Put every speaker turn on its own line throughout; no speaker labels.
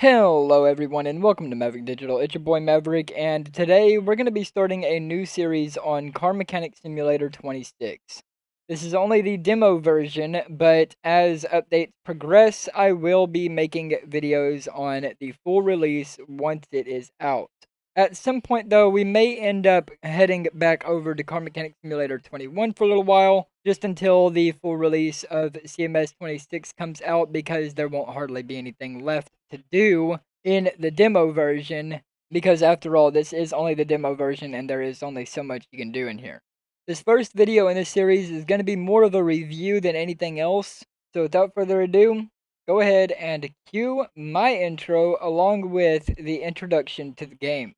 Hello everyone and welcome to Maverick Digital. It's your boy Maverick, and today we're going to be starting a new series on Car Mechanic Simulator 26. This is only the demo version, but as updates progress, I will be making videos on the full release once it is out. At some point though, we may end up heading back over to Car Mechanic Simulator 21 for a little while, just until the full release of CMS 26 comes out, because there won't hardly be anything left to do in the demo version, because after all, this is only the demo version and there is only so much you can do in here. This first video in this series is going to be more of a review than anything else, so without further ado, go ahead and cue my intro along with the introduction to the game.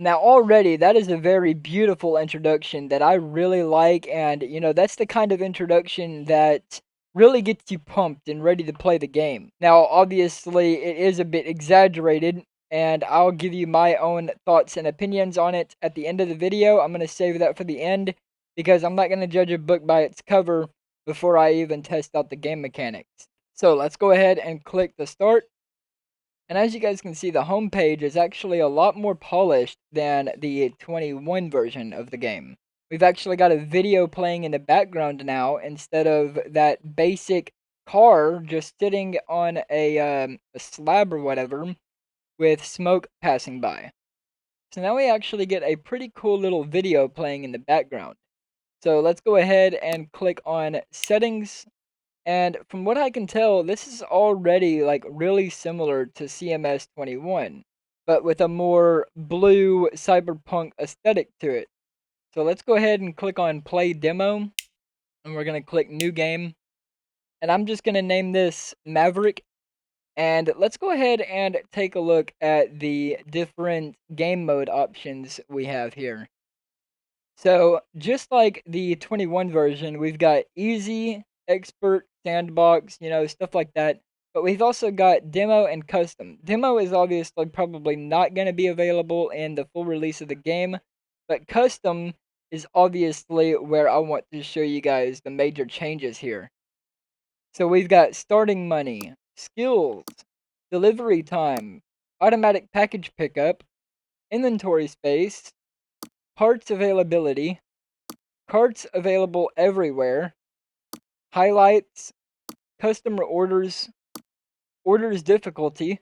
Now, already, that is a very beautiful introduction that I really like, and that's the kind of introduction that really gets you pumped and ready to play the game. Now, obviously, it is a bit exaggerated, and I'll give you my own thoughts and opinions on it at the end of the video. I'm going to save that for the end, because I'm not going to judge a book by its cover before I even test out the game mechanics. So, let's go ahead and click the start. And as you guys can see, the home page is actually a lot more polished than the 21 version of the game. We've actually got a video playing in the background now, instead of that basic car just sitting on a slab or whatever with smoke passing by. So now we actually get a pretty cool little video playing in the background. So let's go ahead and click on settings. And from what I can tell, this is already like really similar to CMS 21, but with a more blue cyberpunk aesthetic to it. So let's go ahead and click on play demo, and we're going to click new game. And I'm just going to name this Maverick. And let's go ahead and take a look at the different game mode options we have here. So just like the 21 version, we've got easy, expert, sandbox, stuff like that. But we've also got demo and custom. Demo is obviously probably not going to be available in the full release of the game, but custom is obviously where I want to show you guys the major changes here. So we've got starting money, skills, delivery time, automatic package pickup, inventory space, parts availability, carts available everywhere, highlights, customer orders, orders difficulty,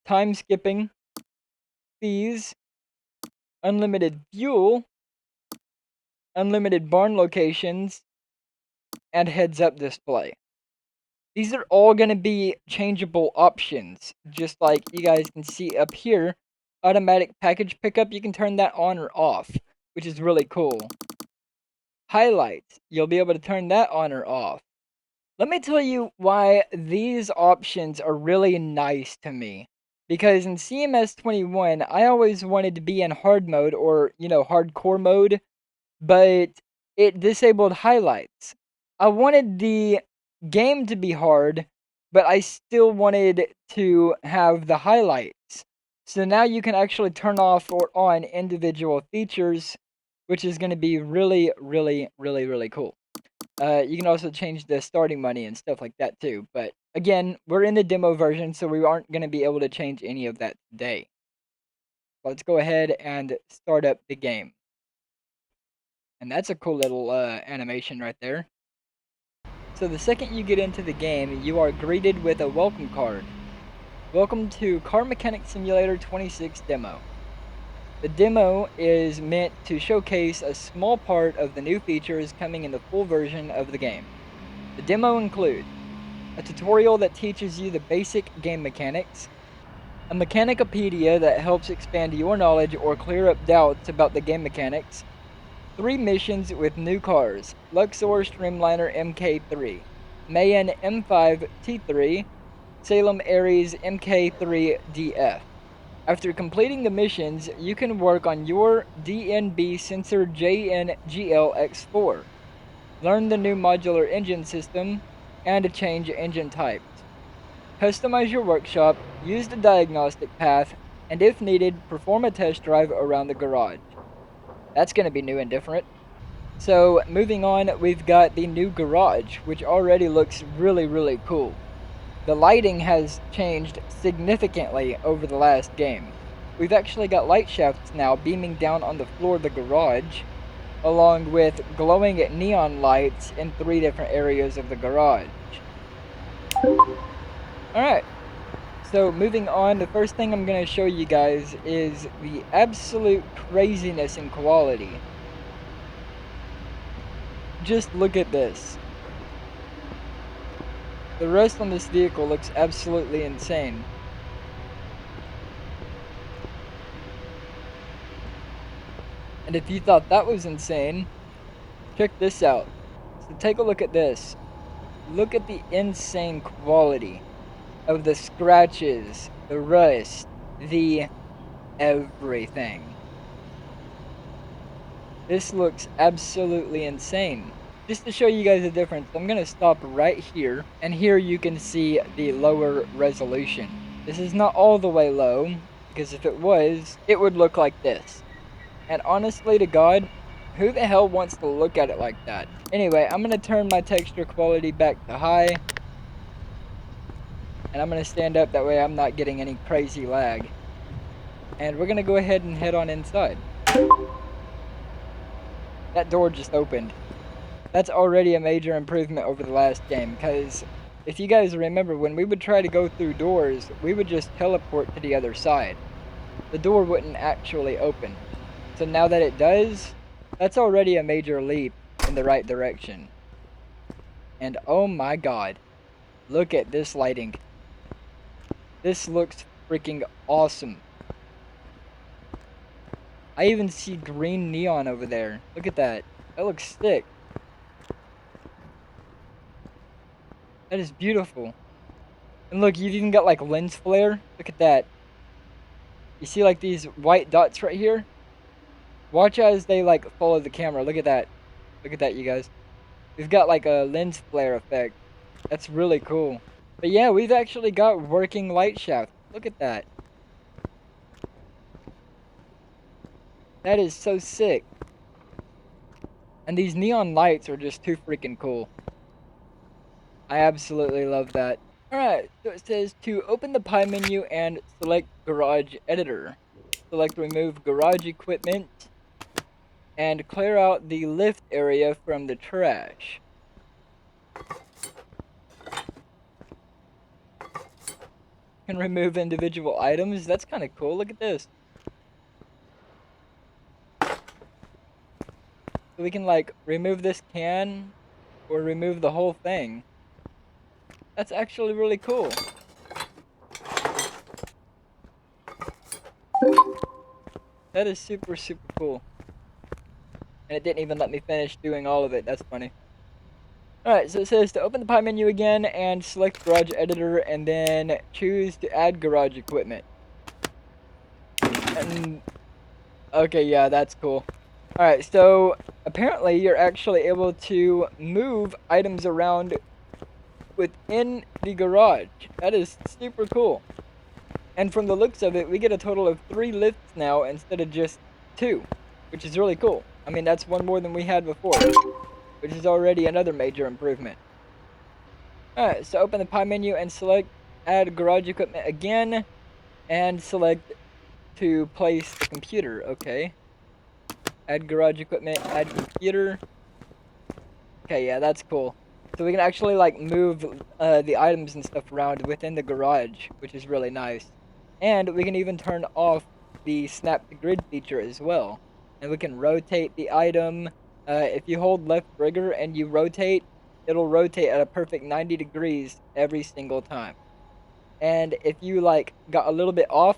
time skipping, fees, unlimited fuel, unlimited barn locations, and heads-up display. These are all going to be changeable options, just like you guys can see up here. Automatic package pickup, you can turn that on or off, which is really cool. highlights. You'll be able to turn that on or off. Let me tell you why these options are really nice to me. Because in CMS 21, I always wanted to be in hard mode or, hardcore mode, but it disabled highlights. I wanted the game to be hard, but I still wanted to have the highlights. So now you can actually turn off or on individual features, which is going to be really, really, really, really cool. You can also change the starting money and stuff like that too. But again, we're in the demo version, so we aren't going to be able to change any of that today. Let's go ahead and start up the game. And that's a cool little animation right there. So the second you get into the game, you are greeted with a welcome card. Welcome to Car Mechanic Simulator 26 demo. The demo is meant to showcase a small part of the new features coming in the full version of the game. The demo includes a tutorial that teaches you the basic game mechanics, a Mechanicopedia that helps expand your knowledge or clear up doubts about the game mechanics, 3 missions with new cars: Luxor Streamliner MK3, Mayan M5 T3, Salem Aries MK3DF. After completing the missions, you can work on your DNB sensor JNGLX4, learn the new modular engine system, and change engine types. Customize your workshop, use the diagnostic path, and if needed, perform a test drive around the garage. That's going to be new and different. So moving on, we've got the new garage, which already looks really, really cool. The lighting has changed significantly over the last game. We've actually got light shafts now beaming down on the floor of the garage, along with glowing neon lights in 3 different areas of the garage. Alright, so moving on, the first thing I'm going to show you guys is the absolute craziness in quality. Just look at this. The rust on this vehicle looks absolutely insane. And if you thought that was insane, check this out. So take a look at this. Look at the insane quality of the scratches, the rust, the everything. This looks absolutely insane. Just to show you guys the difference, I'm going to stop right here, and here you can see the lower resolution. This is not all the way low, because if it was, it would look like this. And honestly to God, who the hell wants to look at it like that? Anyway, I'm going to turn my texture quality back to high, and I'm going to stand up, that way I'm not getting any crazy lag. And we're going to go ahead and head on inside. That door just opened. That's already a major improvement over the last game, because if you guys remember, when we would try to go through doors, we would just teleport to the other side. The door wouldn't actually open. So now that it does, that's already a major leap in the right direction. And oh my God, look at this lighting. This looks freaking awesome. I even see green neon over there. Look at that. That looks sick. That is beautiful. And look, you've even got like lens flare. Look at that. You see like these white dots right here? Watch as they like follow the camera. Look at that. Look at that, you guys. We've got like a lens flare effect. That's really cool. But yeah, we've actually got working light shaft. Look at that. That is so sick. And these neon lights are just too freaking cool. I absolutely love that. Alright, so it says to open the pie menu and select Garage Editor. Select Remove Garage Equipment and clear out the lift area from the trash. Can remove individual items. That's kind of cool. Look at this. So we can like remove this can or remove the whole thing. That's actually really cool. That is super, super cool. And it didn't even let me finish doing all of it. That's funny. Alright, so it says to open the pie menu again and select garage editor and then choose to add garage equipment. And okay, yeah, that's cool. Alright, so apparently you're actually able to move items around within the garage. That is super cool. And from the looks of it, we get a total of 3 lifts now instead of just 2, which is really cool. I mean, that's one more than we had before, which is already another major improvement. Alright, so open the pie menu and select add garage equipment again, and select to place the computer. Okay. Add garage equipment, add computer. Okay, yeah, that's cool. So we can actually like move the items and stuff around within the garage, which is really nice. And we can even turn off the snap to grid feature as well. And we can rotate the item. If you hold left trigger and you rotate, it'll rotate at a perfect 90 degrees every single time. And if you like got a little bit off,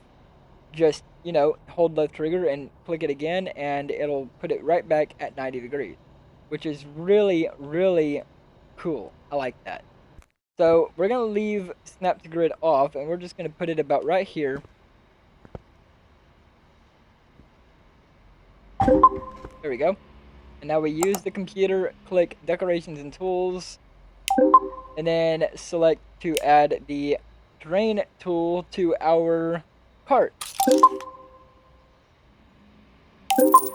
just, you know, hold left trigger and click it again and it'll put it right back at 90 degrees, which is really, really cool. I like that. So we're going to leave snap to grid off and we're just going to put it about right here. There we go. And now we use the computer, click decorations and tools, and then select to add the terrain tool to our cart.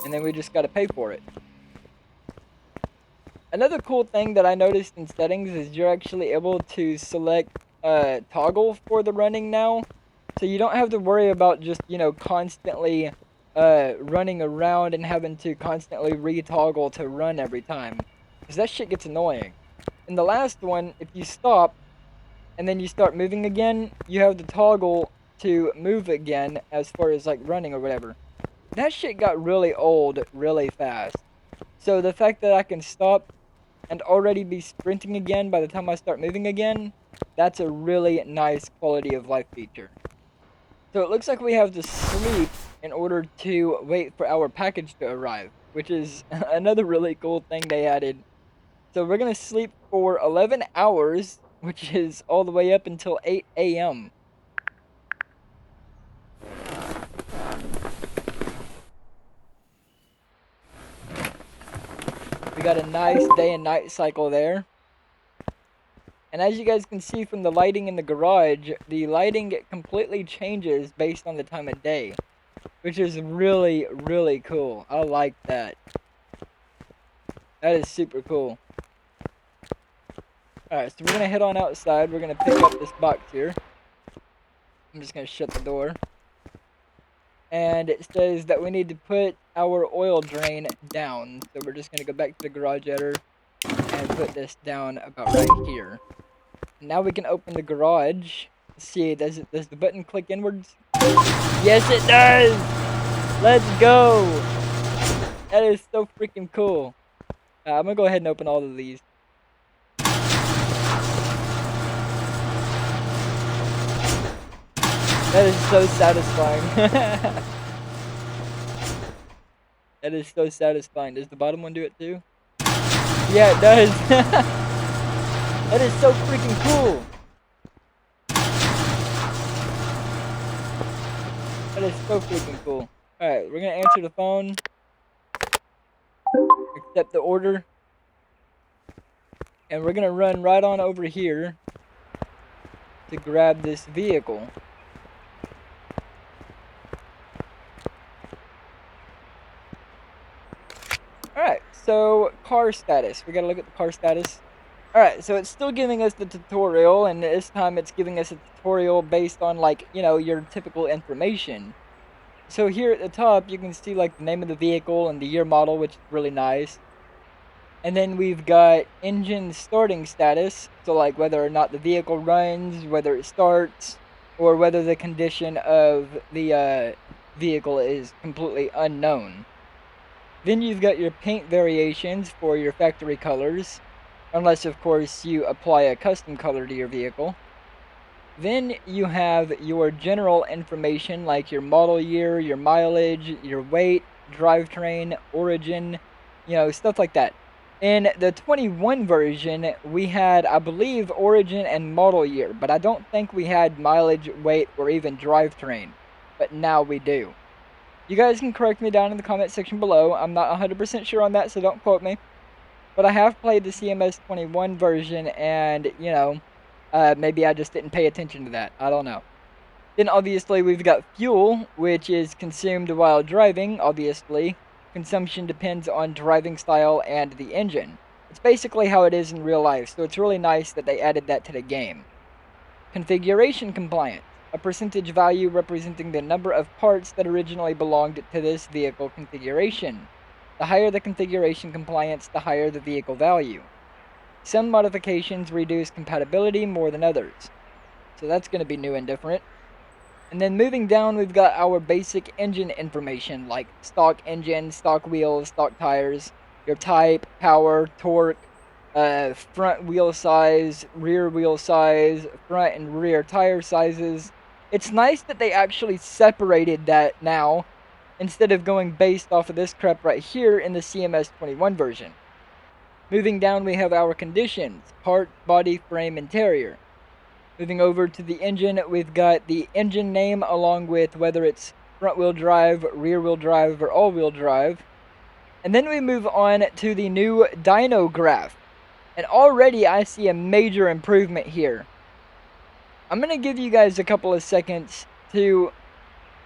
And then we just got to pay for it. Another cool thing that I noticed in settings is you're actually able to select toggle for the running now. So you don't have to worry about just, you know, constantly running around and having to constantly re-toggle to run every time. Because that shit gets annoying. In the last one, if you stop and then you start moving again, you have the toggle to move again as far as like running or whatever. That shit got really old really fast. So the fact that I can stop and already be sprinting again by the time I start moving again, that's a really nice quality of life feature. So it looks like we have to sleep in order to wait for our package to arrive, which is another really cool thing they added. So we're going to sleep for 11 hours, which is all the way up until 8 a.m. We got a nice day and night cycle there. And as you guys can see from the lighting in the garage, the lighting completely changes based on the time of day, which is really, really cool. I like that. That is super cool. Alright, so we're going to head on outside. We're going to pick up this box here. I'm just going to shut the door. And it says that we need to put our oil drain down. So we're just going to go back to the garage editor and put this down about right here. Now we can open the garage. Let's see, does the button click inwards? Yes, it does! Let's go! That is so freaking cool. I'm gonna go ahead and open all of these. That is so satisfying. That is so satisfying. Does the bottom one do it too? Yeah, it does. That is so freaking cool. That is so freaking cool. Alright, we're gonna answer the phone. Accept the order. And we're gonna run right on over here to grab this vehicle. Alright, so car status. We gotta look at the car status. Alright, so it's still giving us the tutorial, and this time it's giving us a tutorial based on, like, you know, your typical information. So here at the top, you can see, like, the name of the vehicle and the year model, which is really nice. And then we've got engine starting status, so, like, whether or not the vehicle runs, whether it starts, or whether the condition of the vehicle is completely unknown. Then you've got your paint variations for your factory colors. Unless, of course, you apply a custom color to your vehicle. Then you have your general information like your model year, your mileage, your weight, drivetrain, origin, stuff like that. In the 21 version, we had, I believe, origin and model year, but I don't think we had mileage, weight, or even drivetrain. But now we do. You guys can correct me down in the comment section below. I'm not 100% sure on that, so don't quote me. But I have played the CMS 21 version, and, maybe I just didn't pay attention to that. I don't know. Then obviously we've got fuel, which is consumed while driving, obviously. Consumption depends on driving style and the engine. It's basically how it is in real life, so it's really nice that they added that to the game. Configuration compliance, a percentage value representing the number of parts that originally belonged to this vehicle configuration. The higher the configuration compliance, the higher the vehicle value. Some modifications reduce compatibility more than others, so that's going to be new and different. And then moving down, we've got our basic engine information, like stock engine, stock wheels, stock tires, your type, power, torque, front wheel size, rear wheel size, front and rear tire sizes. It's nice that they actually separated that now, instead of going based off of this crap right here in the CMS 21 version. Moving down, we have our conditions, part, body, frame, interior. Moving over to the engine, we've got the engine name along with whether it's front-wheel drive, rear-wheel drive, or all-wheel drive. And then we move on to the new dyno graph. And already I see a major improvement here. I'm going to give you guys a couple of seconds to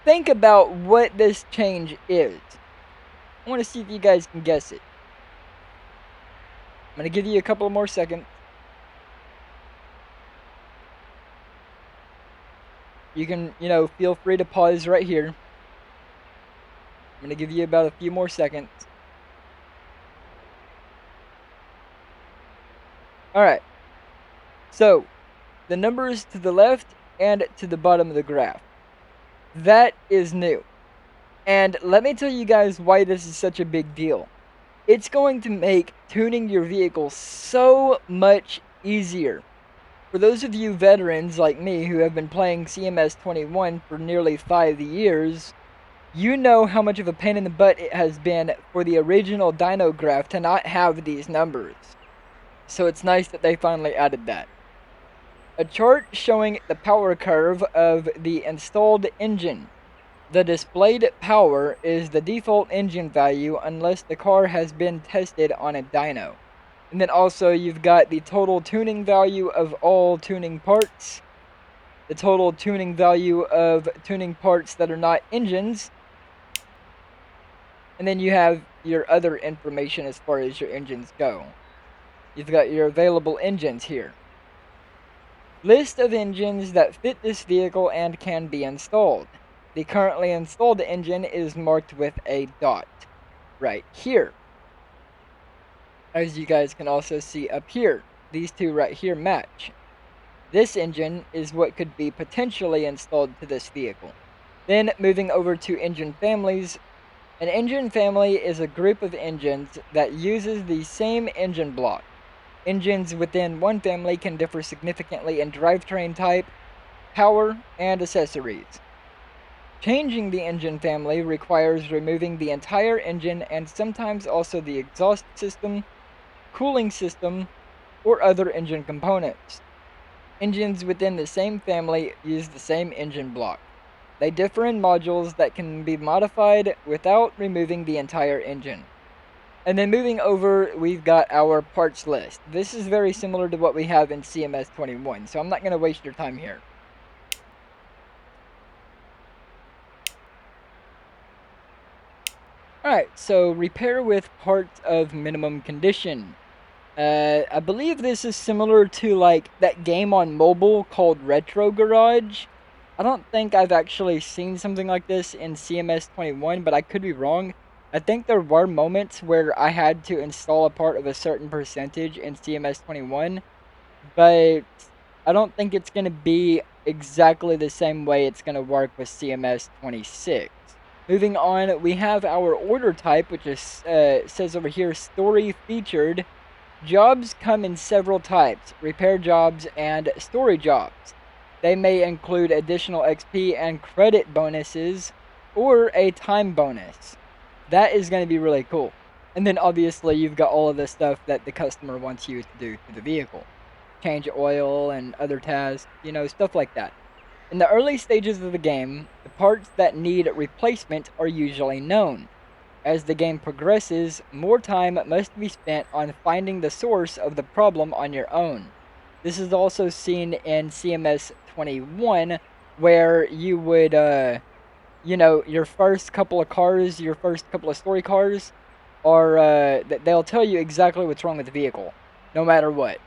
think about what this change is. I want to see if you guys can guess it. I'm going to give you a couple more seconds. You can, feel free to pause right here. I'm going to give you about a few more seconds. Alright. So, the numbers to the left and to the bottom of the graph. That is new. And let me tell you guys why this is such a big deal. It's going to make tuning your vehicle so much easier. For those of you veterans like me who have been playing CMS 21 for nearly 5 years, you know how much of a pain in the butt it has been for the original dyno graph to not have these numbers. So it's nice that they finally added that. A chart showing the power curve of the installed engine. The displayed power is the default engine value unless the car has been tested on a dyno. And then also you've got the total tuning value of all tuning parts, the total tuning value of tuning parts that are not engines, and then you have your other information as far as your engines go. You've got your available engines here. List of engines that fit this vehicle and can be installed. The currently installed engine is marked with a dot right here. As you guys can also see up here, these two right here match. This engine is what could be potentially installed to this vehicle. Then moving over to engine families. An engine family is a group of engines that uses the same engine block. Engines within one family can differ significantly in drivetrain type, power, and accessories. Changing the engine family requires removing the entire engine and sometimes also the exhaust system, cooling system, or other engine components. Engines within the same family use the same engine block. They differ in modules that can be modified without removing the entire engine. And then moving over, we've got our parts list. This is very similar to what we have in CMS 21, so I'm not going to waste your time here. Alright, so repair with parts of minimum condition. I believe this is similar to like that game on mobile called Retro Garage. I don't think I've actually seen something like this in CMS 21, but I could be wrong. I think there were moments where I had to install a part of a certain percentage in CMS 21, but I don't think it's going to be exactly the same way it's going to work with CMS 26. Moving on, we have our order type, which is says over here, story featured. Jobs come in several types, repair jobs and story jobs. They may include additional XP and credit bonuses, or a time bonus. That is going to be really cool. And then obviously you've got all of the stuff that the customer wants you to do to the vehicle. Change oil and other tasks, stuff like that. In the early stages of the game, the parts that need replacement are usually known. As the game progresses, more time must be spent on finding the source of the problem on your own. This is also seen in CMS 21, where you would, your first couple of cars, your first couple of story cars, are, they'll tell you exactly what's wrong with the vehicle, no matter what.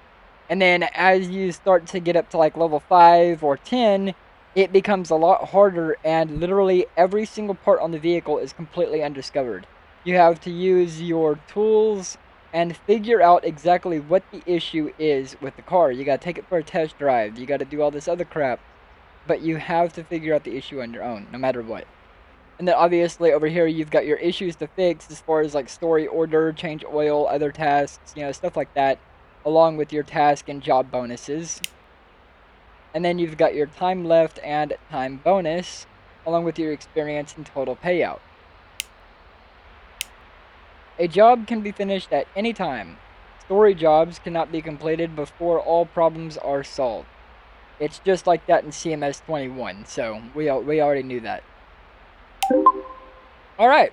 And then as you start to get up to like level 5 or 10, it becomes a lot harder, and literally every single part on the vehicle is completely undiscovered. You have to use your tools and figure out exactly what the issue is with the car. You gotta take it for a test drive. You gotta do all this other crap. But you have to figure out the issue on your own, no matter what. And then obviously over here you've got your issues to fix as far as like story order, change oil, other tasks, stuff like that, along with your task and job bonuses. And then you've got your time left and time bonus, along with your experience and total payout. A job can be finished at any time. Story jobs cannot be completed before all problems are solved. It's just like that in CMS 21, so we already knew that. Alright,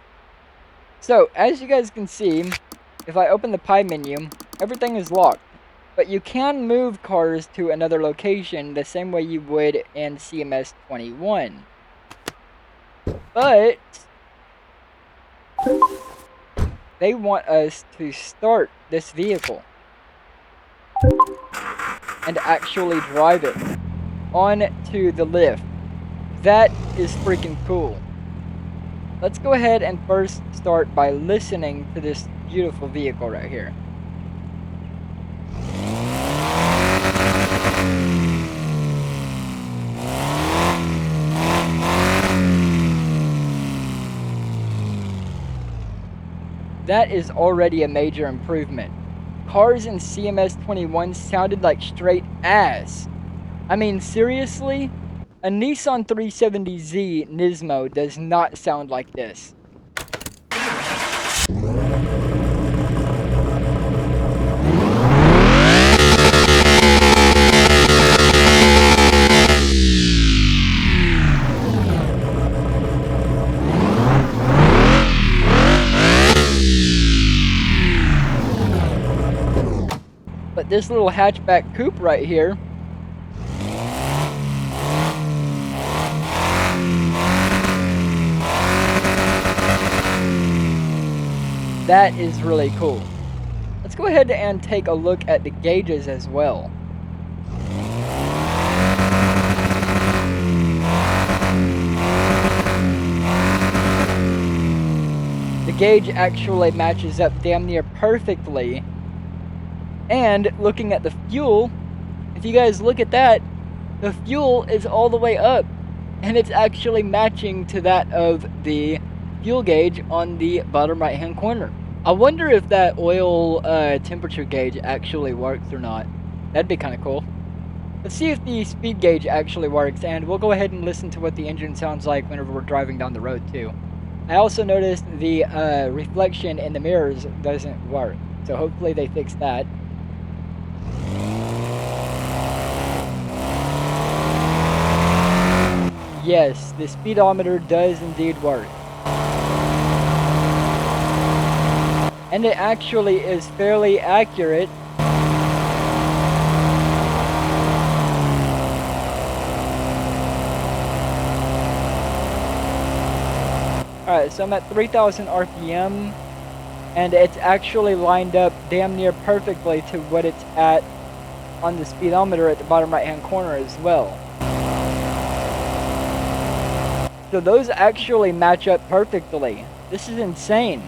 so as you guys can see, if I open the pie menu, everything is locked. But you can move cars to another location the same way you would in CMS 21. But they want us to start this vehicle and actually drive it onto the lift. That is freaking cool. Let's go ahead and first start by listening to this beautiful vehicle right here. That is already a major improvement. Cars in CMS 21 sounded like straight ass. I mean, seriously? A Nissan 370Z Nismo does not sound like this. But this little hatchback coupe right here, that is really cool. Let's go ahead and take a look at the gauges as well. The gauge actually matches up damn near perfectly. And looking at the fuel, if you guys look at that, the fuel is all the way up. And it's actually matching to that of the fuel gauge on the bottom right hand corner. I wonder if that oil temperature gauge actually works or not. That'd be kind of cool. Let's see if the speed gauge actually works, and we'll go ahead and listen to what the engine sounds like whenever we're driving down the road too. I also noticed the reflection in the mirrors doesn't work, so hopefully they fix that. Yes, the speedometer does indeed work. And it actually is fairly accurate. Alright, so I'm at 3,000 RPM, and it's actually lined up damn near perfectly to what it's at on the speedometer at the bottom right hand corner as well. So those actually match up perfectly. This is insane.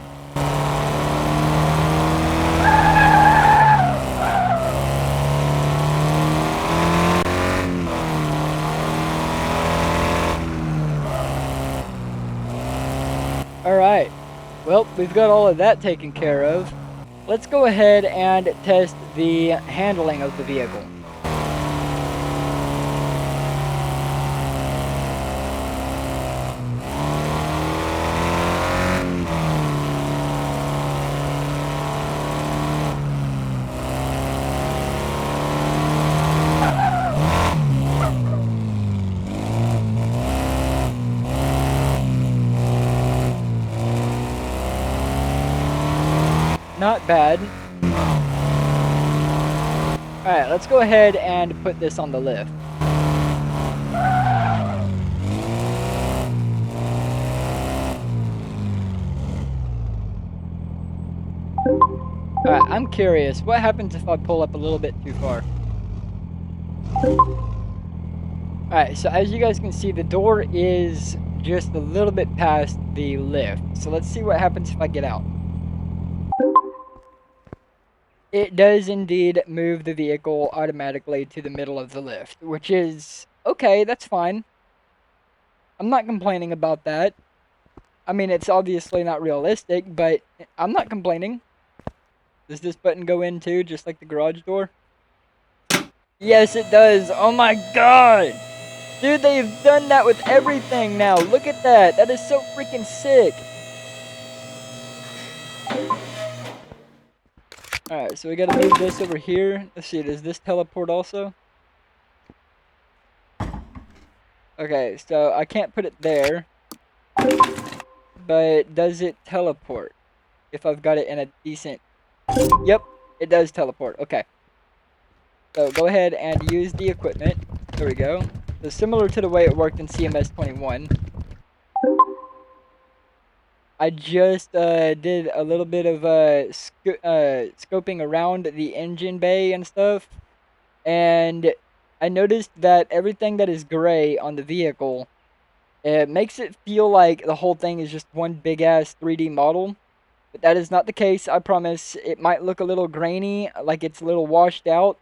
Alright, well, we've got all of that taken care of. Let's go ahead and test the handling of the vehicle. not bad. Alright, let's go ahead and put this on the lift. Alright, I'm curious. What happens if I pull up a little bit too far? Alright, so as you guys can see, the door is just a little bit past the lift. So let's see what happens if I get out. It does indeed move the vehicle automatically to the middle of the lift, which is okay, that's fine. I'm not complaining about that. I mean, it's obviously not realistic, but I'm not complaining. Does this button go in too, just like the garage door? Yes, it does. Oh my god! Dude, they've done that with everything now. Look at that. That is so freaking sick. Alright, so we gotta move this over here. Let's see, does this teleport also? Okay, so I can't put it there. But does it teleport? If I've got it in a decent... Yep, it does teleport. Okay. So go ahead and use the equipment. There we go. So similar to the way it worked in CMS21. I just did a little bit of scoping around the engine bay and stuff. And I noticed that everything that is gray on the vehicle, it makes it feel like the whole thing is just one big ass 3D model. But that is not the case, I promise. It might look a little grainy, like it's a little washed out.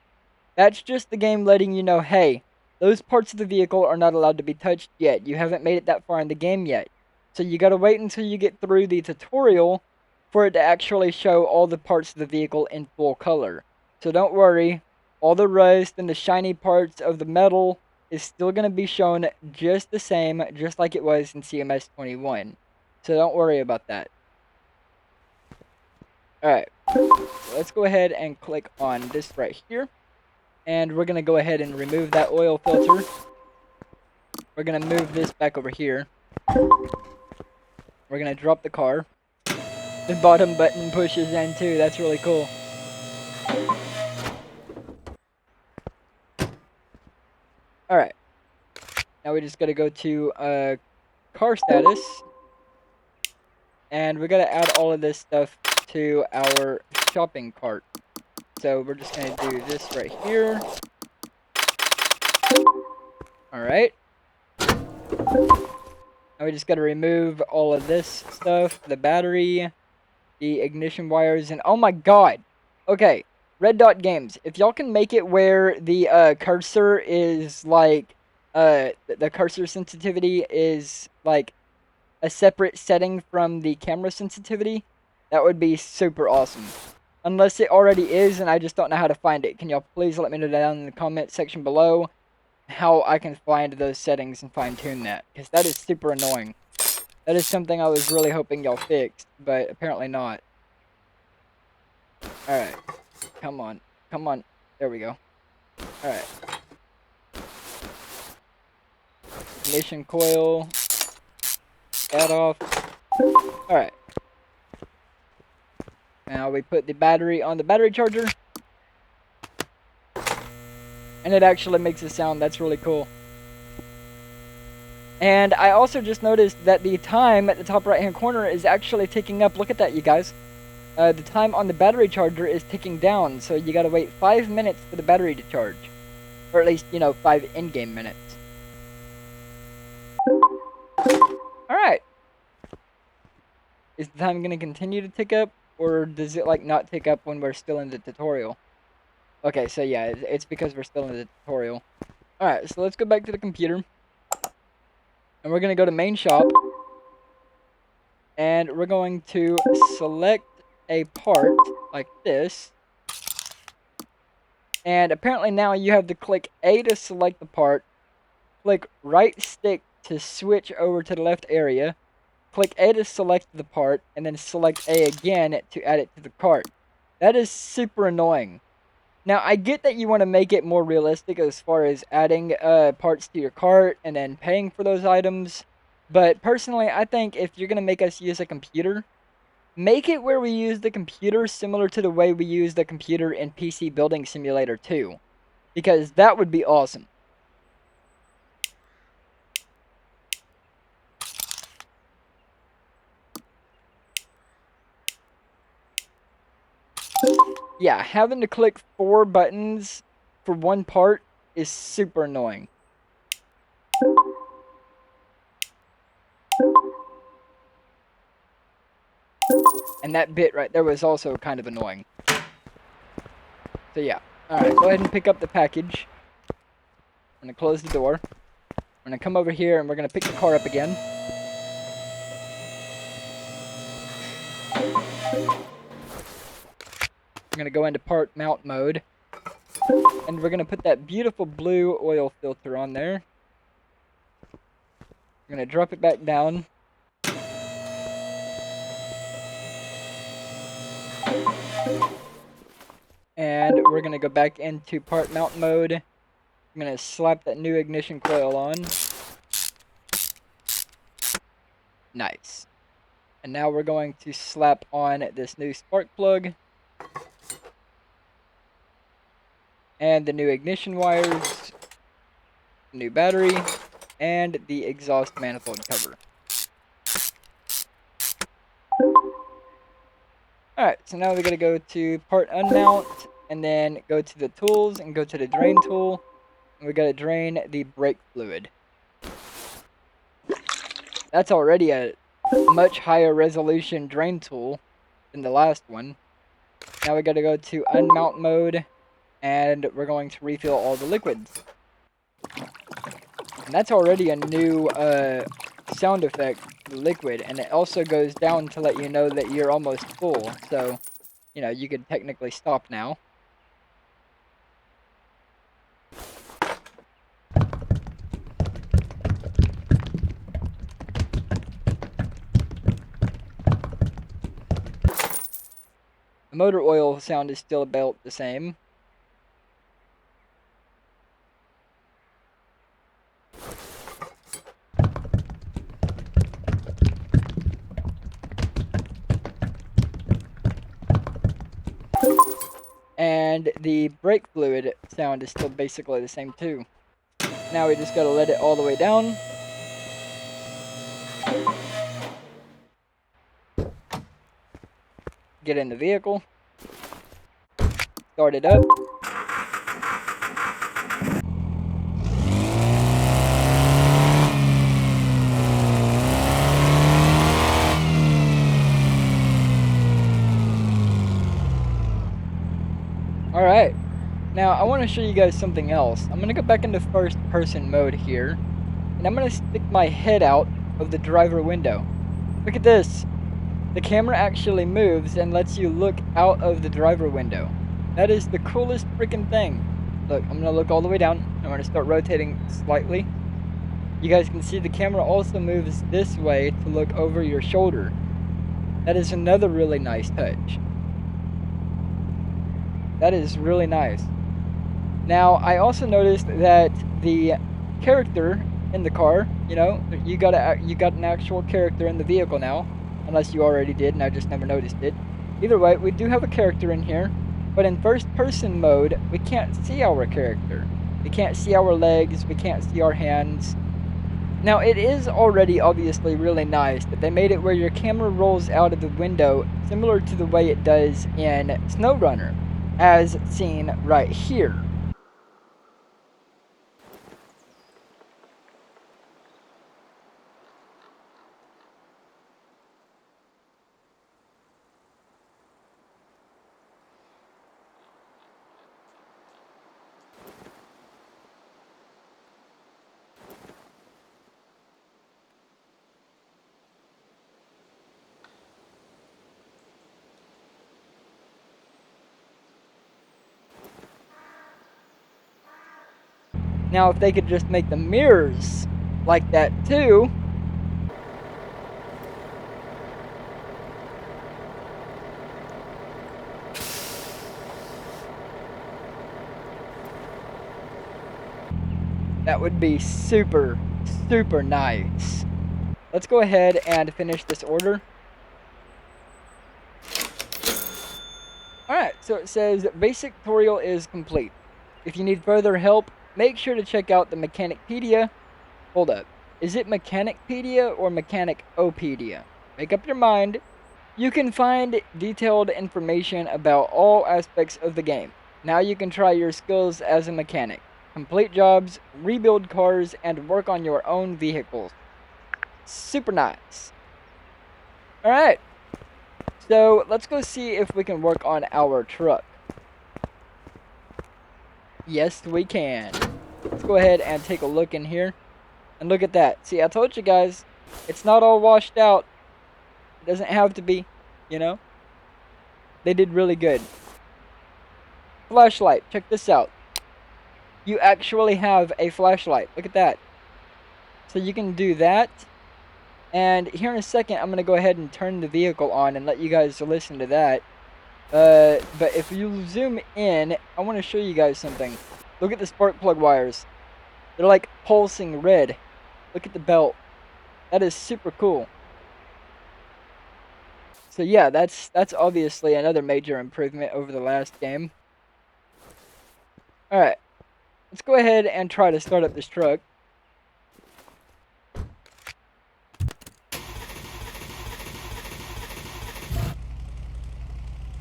That's just the game letting you know, hey, those parts of the vehicle are not allowed to be touched yet. You haven't made it that far in the game yet. So you gotta wait until you get through the tutorial for it to actually show all the parts of the vehicle in full color. So don't worry, all the rust and the shiny parts of the metal is still gonna be shown just the same, just like it was in CMS 21. So don't worry about that. Alright, so let's go ahead and click on this right here. And we're going to go ahead and remove that oil filter. We're going to move this back over here. We're going to drop the car. The bottom button pushes in too, that's really cool. Alright. Now we just got to go to car status. And we got to add all of this stuff to our shopping cart. So we're just going to do this right here. Alright. Now we just got to remove all of this stuff. The battery, the ignition wires, and oh my god. Okay, Red Dot Games. If y'all can make it where the cursor is like, the cursor sensitivity is like a separate setting from the camera sensitivity, that would be super awesome. Unless it already is and I just don't know how to find it. Can y'all please let me know down in the comment section below how I can find those settings and fine tune that, because that is super annoying. That is something I was really hoping y'all fixed, but apparently not. Alright. Come on. Come on. There we go. Alright. Ignition coil. That off. Alright. Now we put the battery on the battery charger. And it actually makes a sound. That's really cool. And I also just noticed that the time at the top right hand corner is actually ticking up. Look at that, you guys. The time on the battery charger is ticking down, so you gotta wait 5 minutes for the battery to charge. Or at least, 5 in-game minutes. Alright. Is the time gonna continue to tick up, or does it, not tick up when we're still in the tutorial? Okay, so yeah, it's because we're still in the tutorial. Alright, so let's go back to the computer. And we're gonna go to main shop. And we're going to select a part like this. And apparently now you have to click A to select the part, click right stick to switch over to the left area, click A to select the part, and then select A again to add it to the cart. That is super annoying. Now, I get that you want to make it more realistic as far as adding parts to your cart and then paying for those items, but personally, I think if you're going to make us use a computer, make it where we use the computer similar to the way we use the computer in PC Building Simulator 2. Because that would be awesome. Yeah, having to click 4 buttons for one part is super annoying. And that bit right there was also kind of annoying. So yeah. Alright, go ahead and pick up the package. I'm going to close the door. I'm going to come over here and we're going to pick the car up again. I'm going to go into part mount mode. And we're going to put that beautiful blue oil filter on there. We're going to drop it back down. And we're going to go back into part mount mode. I'm going to slap that new ignition coil on. Nice. And now we're going to slap on this new spark plug. And the new ignition wires. New battery. And the exhaust manifold cover. Alright, so now we gotta go to part unmount. And then go to the tools and go to the drain tool. And we gotta drain the brake fluid. That's already a much higher resolution drain tool than the last one. Now we gotta go to unmount mode. And we're going to refill all the liquids. And that's already a new sound effect for the liquid. And it also goes down to let you know that you're almost full. So, you know, you could technically stop now. The motor oil sound is still about the same. And the brake fluid sound is still basically the same too. Now we just gotta let it all the way down. Get in the vehicle. Start it up. Alright. Now I want to show you guys something else. I'm going to go back into first person mode here. And I'm going to stick my head out of the driver window. Look at this. The camera actually moves and lets you look out of the driver window. That is the coolest freaking thing. Look, I'm going to look all the way down. I'm going to start rotating slightly. You guys can see the camera also moves this way to look over your shoulder. That is another really nice touch. That is really nice. Now, I also noticed that the character in the car, you know, you got an actual character in the vehicle now. Unless you already did and I just never noticed it. Either way, we do have a character in here. But in first person mode, we can't see our character. We can't see our legs, we can't see our hands. Now, it is already obviously really nice that they made it where your camera rolls out of the window similar to the way it does in SnowRunner, as seen right here. Now, if they could just make the mirrors like that too. That would be super, super nice. Let's go ahead and finish this order. so it says basic tutorial is complete. If you need further help, make sure to check out the Mechanicpedia. Hold up. Is it Mechanicpedia or Mechanicopedia? Make up your mind. You can find detailed information about all aspects of the game. Now you can try your skills as a mechanic, complete jobs, rebuild cars, and work on your own vehicles. Super nice. Alright, so let's go see if we can work on our truck. Yes, we can. Let's go ahead and take a look in here. And look at that. See, I told you guys, it's not all washed out. It doesn't have to be, you know? They did really good. Flashlight, check this out. You actually have a flashlight. Look at that. So you can do that. And here in a second, I'm going to go ahead and turn the vehicle on and let you guys listen to that. But if you zoom in, I want to show you guys something. Look at the spark plug wires. They're like pulsing red. Look at the belt. That is super cool. So yeah, that's obviously another major improvement over the last game. Alright, let's go ahead and try to start up this truck.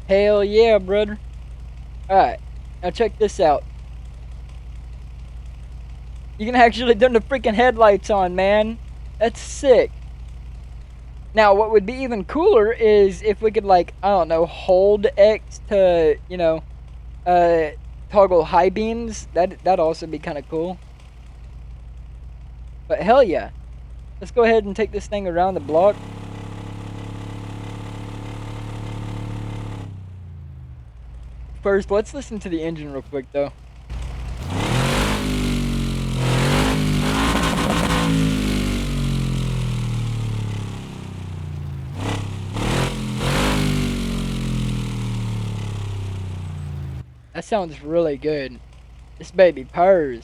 Hell yeah, brother. Alright, now check this out. You can actually turn the freaking headlights on, man. That's sick. Now, what would be even cooler is if we could, like, I don't know, hold X to, you know, toggle high beams. That'd also be kind of cool. But hell yeah. Let's go ahead and take this thing around the block. First, let's listen to the engine real quick, though. That sounds really good. This baby purrs.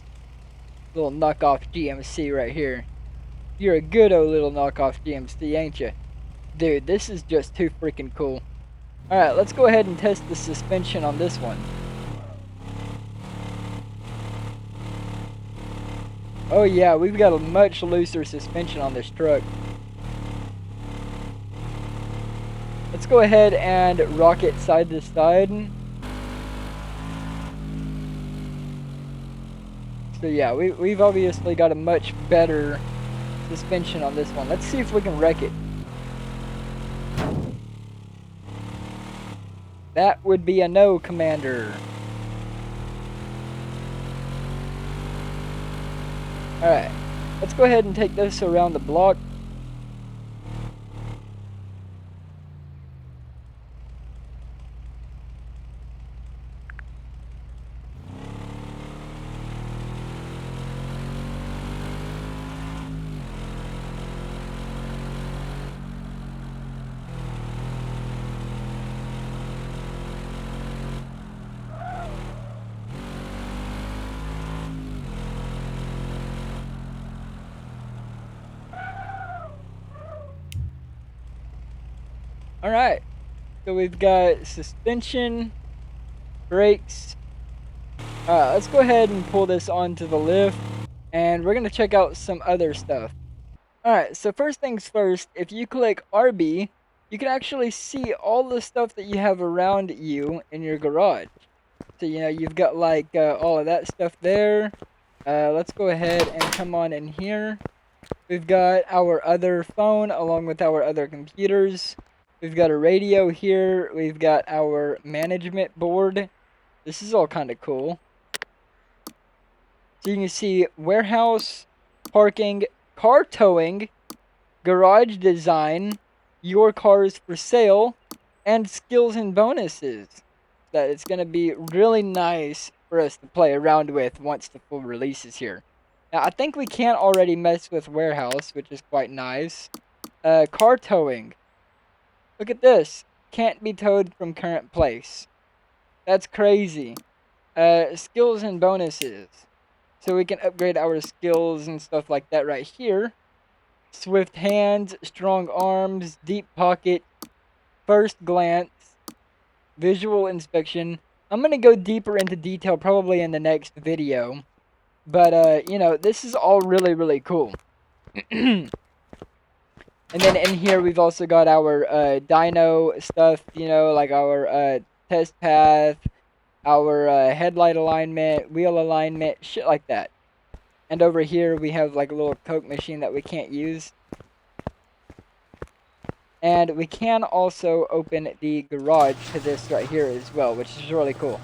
Little knockoff GMC right here. You're a good old little knockoff GMC, ain't you? Dude, this is just too freaking cool. Alright, let's go ahead and test the suspension on this one. Oh yeah, we've got a much looser suspension on this truck. Let's go ahead and rock it side to side. So yeah, we've obviously got a much better suspension on this one. Let's see if we can wreck it. That would be a no, Commander. Alright, let's go ahead and take this around the block. Alright, so we've got suspension, brakes. Let's go ahead and pull this onto the lift, and we're going to check out some other stuff. Alright, so first things first, if you click RB, you can actually see all the stuff that you have around you in your garage. So, you know, you've got like all of that stuff there. Let's go ahead and come on in here. We've got our other phone along with our other computers. We've got a radio here. We've got our management board. This is all kind of cool. So you can see warehouse, parking, car towing, garage design, your cars for sale, and skills and bonuses. That it's going to be really nice for us to play around with once the full release is here. Now, I think we can already mess with warehouse, which is quite nice. Car towing. Look at this. Can't be towed from current place. That's crazy. Skills and bonuses. So we can upgrade our skills and stuff like that right here. Swift hands, strong arms, deep pocket, first glance. visual inspection. I'm gonna go deeper into detail probably in the next video. But you know, this is all really, really cool. And then in here we've also got our dyno stuff, you know, like our test path, our headlight alignment, wheel alignment, shit like that. And over here we have like a little Coke machine that we can't use. And we can also open the garage to this right here as well, which is really cool.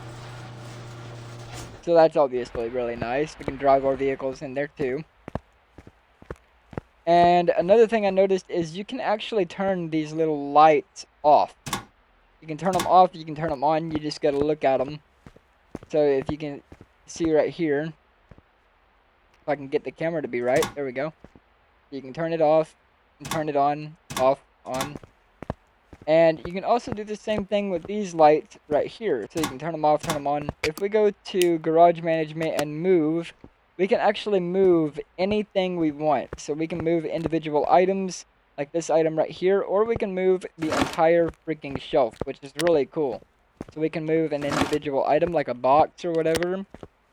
So that's obviously really nice. We can drive our vehicles in there too. And another thing I noticed is you can actually turn these little lights off. You can turn them off, you can turn them on, you just gotta look at them. So if you can see right here, if I can get the camera to be right, there we go. You can turn it off, and turn it on, off, on. And you can also do the same thing with these lights right here. So you can turn them off, turn them on. If we go to garage management and move, we can actually move anything we want. So we can move individual items, like this item right here, or we can move the entire freaking shelf, which is really cool. So we can move an individual item, like a box or whatever.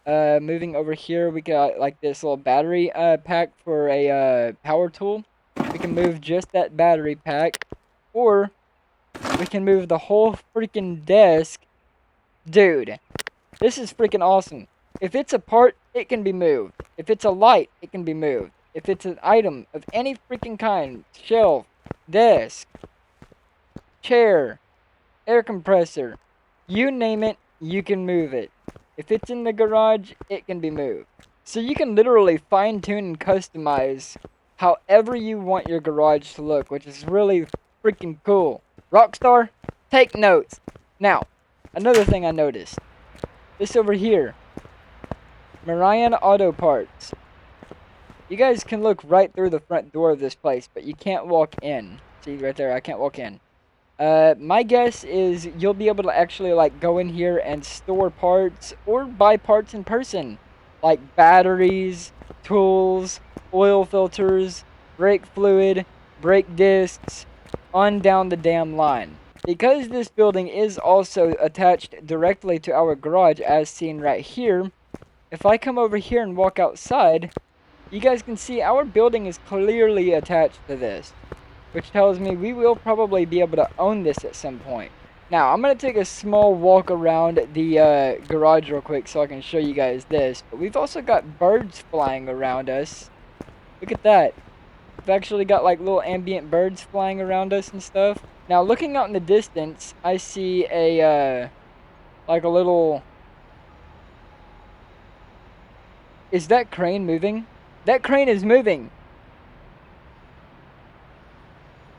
Moving over here, we got like this little battery pack for a power tool. We can move just that battery pack, or we can move the whole freaking desk. Dude, this is freaking awesome. If it's a part, it can be moved. If it's a light, it can be moved. If it's an item of any freaking kind, shelf, desk, chair, air compressor, you name it, you can move it. If it's in the garage, it can be moved. So you can literally fine tune and customize however you want your garage to look, which is really freaking cool. Rockstar, take notes. Now, another thing I noticed. This over here. Marion Auto Parts. You guys can look right through the front door of this place, but you can't walk in. See right there, I can't walk in. My guess is you'll be able to actually like go in here and store parts or buy parts in person. Like batteries, tools, oil filters, brake fluid, brake discs, on down the damn line. Because this building is also attached directly to our garage as seen right here, if I come over here and walk outside, you guys can see our building is clearly attached to this, which tells me we will probably be able to own this at some point. Now, I'm going to take a small walk around the garage real quick so I can show you guys this. But we've also got birds flying around us. Look at that. We've actually got like little ambient birds flying around us and stuff. Now, looking out in the distance, I see a, like a little... Is that crane moving? That crane is moving!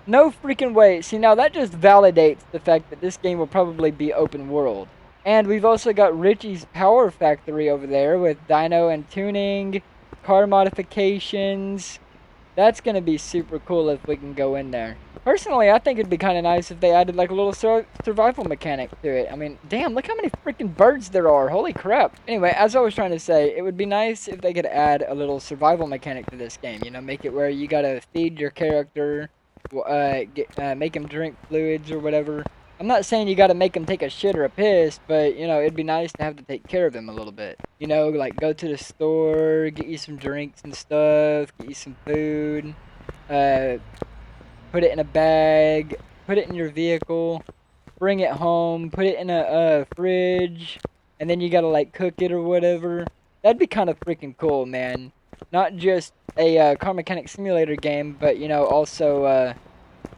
No freaking way. See, now that just validates the fact that this game will probably be open world. And we've also got Richie's Power Factory over there with dyno and tuning, car modifications. That's going to be super cool if we can go in there. Personally, I think it'd be kind of nice if they added like a little survival mechanic to it. I mean, damn, look how many freaking birds there are. Holy crap. Anyway, as I was trying to say, it would be nice if they could add a little survival mechanic to this game. You know, make it where you got to feed your character, make him drink fluids or whatever. I'm not saying you gotta make him take a shit or a piss, but, you know, it'd be nice to have to take care of him a little bit. You know, like, go to the store, get you some drinks and stuff, get you some food, put it in a bag, put it in your vehicle, bring it home, put it in a fridge, and then you gotta, like, cook it or whatever. That'd be kind of freaking cool, man. Not just a car mechanic simulator game, but, you know, also,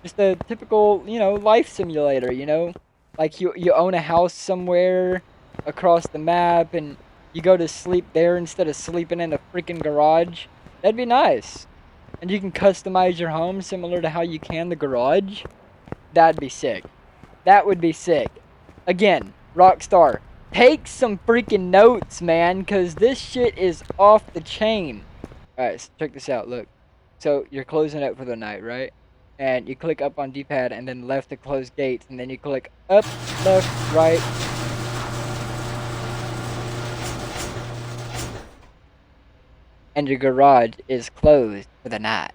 just a typical, you know, life simulator, you know? Like, you own a house somewhere across the map, and you go to sleep there instead of sleeping in a freaking garage. That'd be nice. And you can customize your home similar to how you can the garage. That'd be sick. That would be sick. Again, Rockstar, take some freaking notes, man, because this shit is off the chain. Alright, so check this out, look. So, you're closing out for the night, right? And you click up on D-pad and then left to close gates, and then you click up, left, right. And your garage is closed for the night.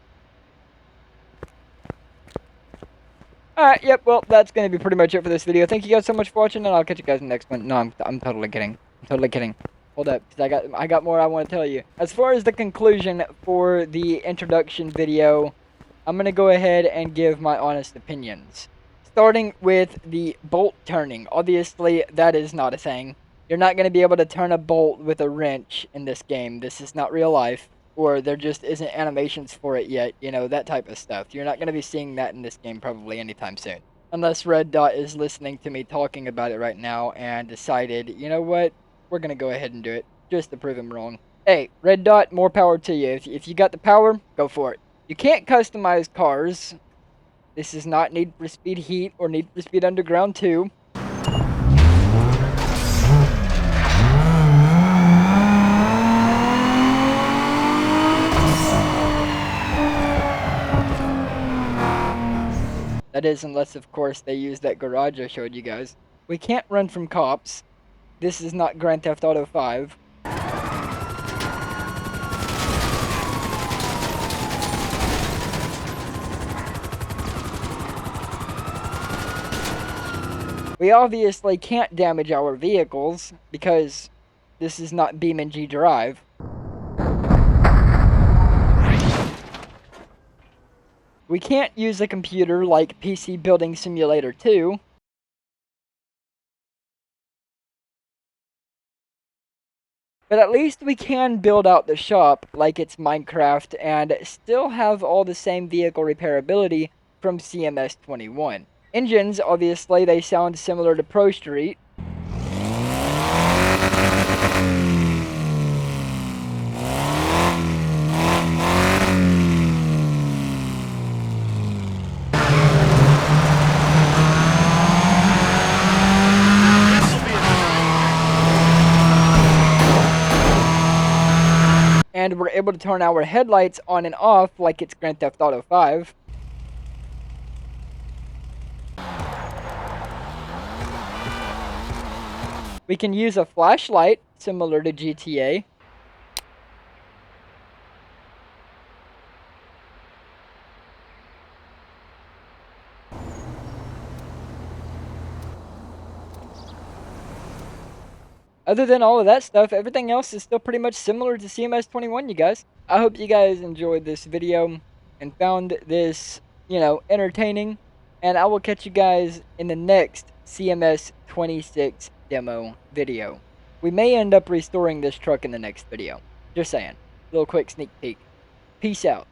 Alright, yep, well, that's going to be pretty much it for this video. Thank you guys so much for watching, and I'll catch you guys in the next one. No, I'm totally kidding. I'm totally kidding. Hold up, because I got more I want to tell you. As far as the conclusion for the introduction video, I'm going to go ahead and give my honest opinions. Starting with the bolt turning. Obviously, that is not a thing. You're not going to be able to turn a bolt with a wrench in this game. This is not real life. Or there just isn't animations for it yet, you know, that type of stuff. You're not going to be seeing that in this game probably anytime soon. Unless Red Dot is listening to me talking about it right now and decided, you know what, we're going to go ahead and do it, just to prove him wrong. Hey, Red Dot, more power to you. If you got the power, go for it. You can't customize cars. This is not Need for Speed Heat or Need for Speed Underground 2. That is, unless, of course, they use that garage I showed you guys. We can't run from cops. This is not Grand Theft Auto 5. We obviously can't damage our vehicles because this is not BeamNG Drive. We can't use a computer like PC Building Simulator 2. But at least we can build out the shop like it's Minecraft and still have all the same vehicle repairability from CMS21. Engines, obviously, they sound similar to Pro Street. And we're able to turn our headlights on and off like it's Grand Theft Auto 5. We can use a flashlight, similar to GTA. Other than all of that stuff, everything else is still pretty much similar to CMS21, you guys. I hope you guys enjoyed this video and found this, you know, entertaining. And I will catch you guys in the next CMS26 demo video. We may end up restoring this truck in the next video. Just saying. Little quick sneak peek. Peace out.